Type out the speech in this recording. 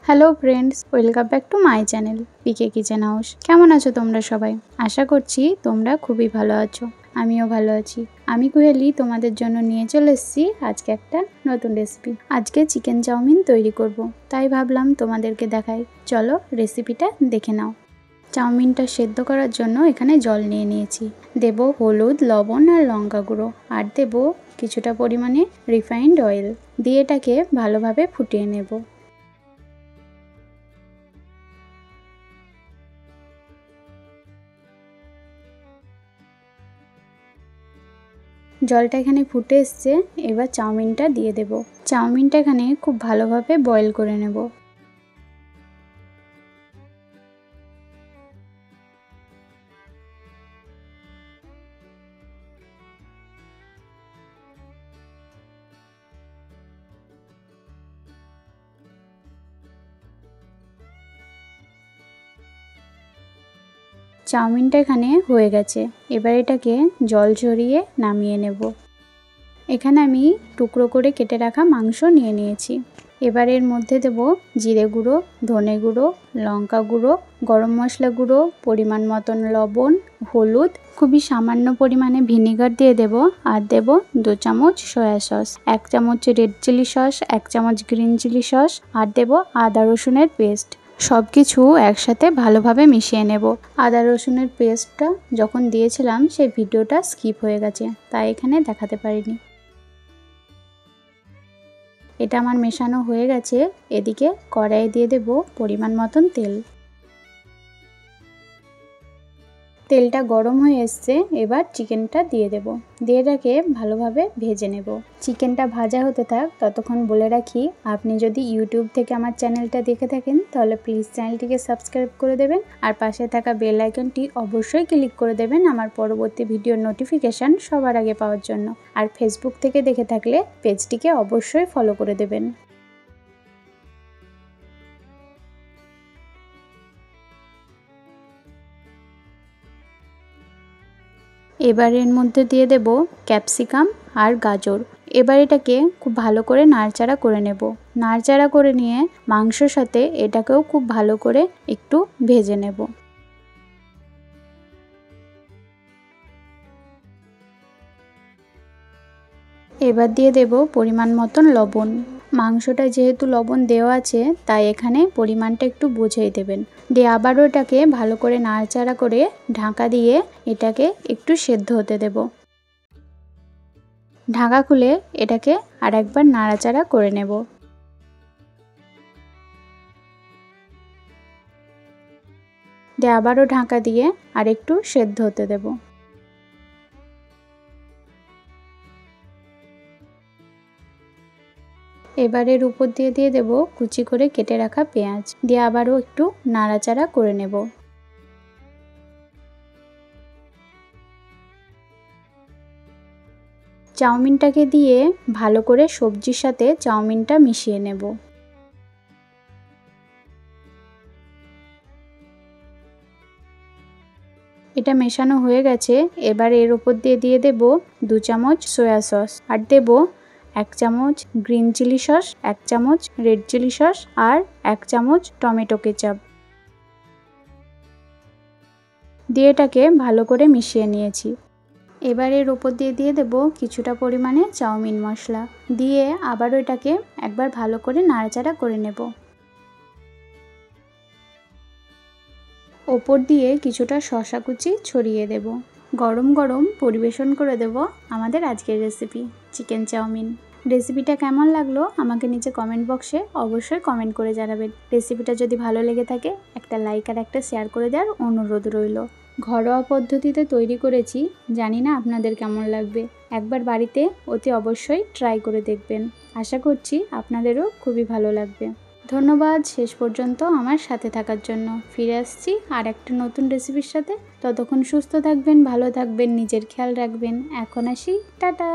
Hello friends, welcome back to my channel PK kitchen house. কেমন আছো তোমরা সবাই? আশা করছি তোমরা খুবই ভালো আছো, আমিও ভালো আছি। আমি কুহেলি তোমাদের জন্য নিয়ে চলে এসেছি আজকে একটা নতুন রেসিপি। আজকে চিকেন চাউমিন তৈরি করব, তাই ভাবলাম তোমাদেরকে দেখাই। চলো রেসিপিটা দেখে নাও। চাউমিনটা সেদ্ধ করার জন্য এখানে জল নিয়ে নিয়েছি। দেব হলুদ, লবণ আর লঙ্কা গুঁড়ো, আর দেব কিছুটা পরিমাণে রিফাইন্ড অয়েল। দিয়ে এটাকে ভালোভাবে ফুটিয়ে নেব। জলটা এখানে ফুটে এসছে, এবার চাউমিনটা দিয়ে দেব। চাউমিনটা এখানে খুব ভালোভাবে বয়েল করে নেব। চাউমিনটা এখানে হয়ে গেছে, এবার এটাকে জল ঝরিয়ে নামিয়ে নেব। এখানে আমি টুকরো করে কেটে রাখা মাংস নিয়ে নিয়েছি। এবার এর মধ্যে দেব জিরে গুঁড়ো, ধনে গুঁড়ো, লঙ্কা গুঁড়ো, গরম মশলা গুঁড়ো, পরিমাণ মতন লবণ, হলুদ, খুবই সামান্য পরিমাণে ভিনেগার দিয়ে দেব। আর দেব 2 চামচ সয়া সস, 1 চামচ রেড চিলি সস, 1 চামচ গ্রিন চিলি সস, আর দেব আদা রসুনের পেস্ট। সব কিছু একসাথে ভালোভাবে মিশিয়ে নেব। আদা রসুনের পেস্টটা যখন দিয়েছিলাম সেই ভিডিওটা স্কিপ হয়ে গেছে, তাই এখানে দেখাতে পারিনি। এটা আমার মেশানো হয়ে গেছে। এদিকে কড়াইয়ে দিয়ে দেব পরিমাণ মতন তেল। তেলটা গরম হয়ে এসছে, এবার চিকেনটা দিয়ে দেব। দিয়ে এটাকে ভালোভাবে ভেজে নেব। চিকেনটা ভাজা হতে থাক, ততক্ষণ বলে রাখি, আপনি যদি ইউটিউব থেকে আমার চ্যানেলটা দেখে থাকেন তাহলে প্লিজ চ্যানেলটিকে সাবস্ক্রাইব করে দেবেন, আর পাশে থাকা বেল আইকনটি অবশ্যই ক্লিক করে দেবেন আমার পরবর্তী ভিডিওর নোটিফিকেশান সবার আগে পাওয়ার জন্য। আর ফেসবুক থেকে দেখে থাকলে পেজটিকে অবশ্যই ফলো করে দেবেন। এবার এর মধ্যে দিয়ে দেব ক্যাপসিকাম আর গাজর। এবার এটাকে খুব ভালো করে নাড়াচাড়া করে নেব। নাড়াচাড়া করে নিয়ে মাংসর সাথে এটাকেও খুব ভালো করে একটু ভেজে নেব। এবার দিয়ে দেব পরিমাণ মতন লবণ। মাংসটা যেহেতু লবণ দেওয়া আছে, তাই এখানে পরিমাণটা একটু বুঝেই দেবেন। দিয়ে আবারও এটাকে ভালো করে নাড়াচাড়া করে ঢাকা দিয়ে এটাকে একটু সেদ্ধ হতে দেব। ঢাকা খুলে এটাকে আরেকবার নাড়াচাড়া করে নেব। দিয়ে আবারও ঢাকা দিয়ে আরেকটু সেদ্ধ হতে দেব। এবার এর উপর দিয়ে দিয়ে দেব কুচি করে কেটে রাখা পেঁয়াজ। দিয়ে আবারও একটু নাড়াচাড়া করে নেব। চাউমিনটাকে দিয়ে ভালো করে সবজির সাথে চাউমিনটা মিশিয়ে নেব। এটা মেশানো হয়ে গেছে, এবার এর উপর দিয়ে দিয়ে দেব 2 চামচ সয়া সস, আর দেব 1 চামচ গ্রিন চিলি সস, 1 চামচ রেড চিলি সস, আর 1 চামচ টমেটো কেচাপ। দিয়ে এটাকে ভালো করে মিশিয়ে নিয়েছি। এবার এর উপর দিয়ে দিয়ে দেব কিছুটা পরিমাণে চাউমিন মশলা। দিয়ে আবারও এটাকে একবার ভালো করে নাড়াচাড়া করে নেব। ওপর দিয়ে কিছুটা শসা কুচি ছড়িয়ে দেব। গরম গরম পরিবেশন করে দেব আমাদের আজকের রেসিপি চিকেন চাউমিন। রেসিপিটা কেমন লাগলো আমাকে নিচে কমেন্ট বক্সে অবশ্যই কমেন্ট করে জানাবেন। রেসিপিটা যদি ভালো লেগে থাকে একটা লাইক আর একটা শেয়ার করে দেওয়ার অনুরোধ রইল। ঘরোয়া পদ্ধতিতে তৈরি করেছি, জানি না আপনাদের কেমন লাগবে। একবার বাড়িতে অতি অবশ্যই ট্রাই করে দেখবেন। আশা করছি আপনাদেরও খুবই ভালো লাগবে। ধন্যবাদ শেষ পর্যন্ত আমার সাথে থাকার জন্য। ফিরে আসছি আর একটা নতুন রেসিপির সাথে। ততক্ষণ সুস্থ থাকবেন, ভালো থাকবেন, নিজের খেয়াল রাখবেন। এখন আসি, টাটা।